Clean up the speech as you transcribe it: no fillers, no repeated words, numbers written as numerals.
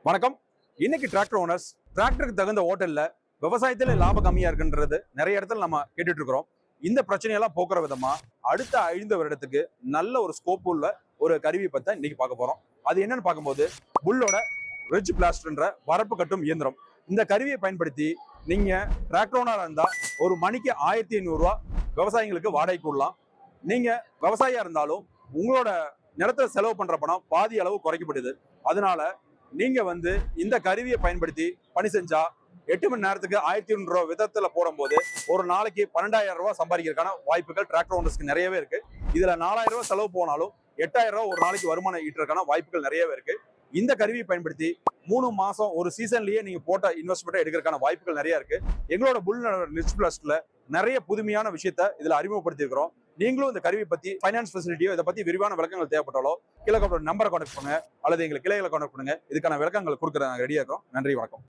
வணக்கம். இன்னைக்கு tractor owners டிராக்டருக்கு தகுந்த ஓட்டல்ல விவசாயத்துல லாபம் கம்மியா இருக்குன்றது நிறைய இடத்துல நம்ம கேட்டுட்டு இருக்கிறோம். இந்த பிரச்சனையெல்லாம் போக்குற விதமா அடுத்த 5 வருடத்துக்கு நல்ல ஒரு ஸ்கோப் உள்ள ஒரு கருவியை பத்தி இன்னைக்கு பார்க்க போறோம். அது என்னன்னு பார்க்கும்போது புல்லோட ரிட்ஜ் பிளாஸ்டர்ன்ற வரப்பு கட்டும் இயந்திரம். இந்த கருவியை பயன்படுத்தி நீங்க டிராக்டர் ஓனரா இருந்தா ஒரு மணிக்கு 1500 ரூபாய் விவசாயிகளுக்கு வாடகைக்கு விடலாம். நீங்க விவசாயியா இருந்தாலும் உங்களோட நிலத்தை செலவு பண்ற பணம் பாதி அளவு குறைக்கப்படுது. அதனால நீங்க இந்த கருவியை பயன்படுத்தி பணி செஞ்சா 8 மணி நேரத்துக்கு 1500 ரூபாய் விதத்துல போடும்போது ஒரு நாளைக்கு 12,000 ரூபாய் சம்பாதிக்கிறதுக்கான வாய்ப்புகள் டிராக்டர் ஓனர்ஸ்க்கு நிறையவே இருக்கு. இதுல 4,000 ரூபாய் செலவு போனாலும் 8,000 ரூபாய் ஒரு நாளைக்கு வருமானம் ஈட்டுறதுக்கான வாய்ப்புகள் நிறையவே இருக்கு. இந்த கருவியை பயன்படுத்தி 3 மாசம் ஒரு சீசன்லயே நீங்க போட்ட இன்வெஸ்ட்மெண்ட் எடுக்கிறதுக்கான வாய்ப்புகள் நிறைய இருக்கு. எங்களோட புல் ரிட்ஜ் பிளாஸ்டர்ல நிறைய புதுமையான விஷயத்த இதுல அறிமுகப்படுத்தி இருக்கிறோம். நீங்களும் இந்த கருவி பத்தி ஃபைனான்ஸ் ஃபெசிலிட்டியோ இதை பத்தி விரிவான விளக்கங்கள் தேவைப்பட்டாலோ கீழே நம்பரை கான்டாக்ட் பண்ணுங்க அல்லது எங்களுக்கு கிளைகளை கான்டாக்ட் பண்ணுங்க. இதுக்கான விளக்கங்கள் கொடுக்குற நாங்கள் ரெடியா இருக்கிறோம். நன்றி, வணக்கம்.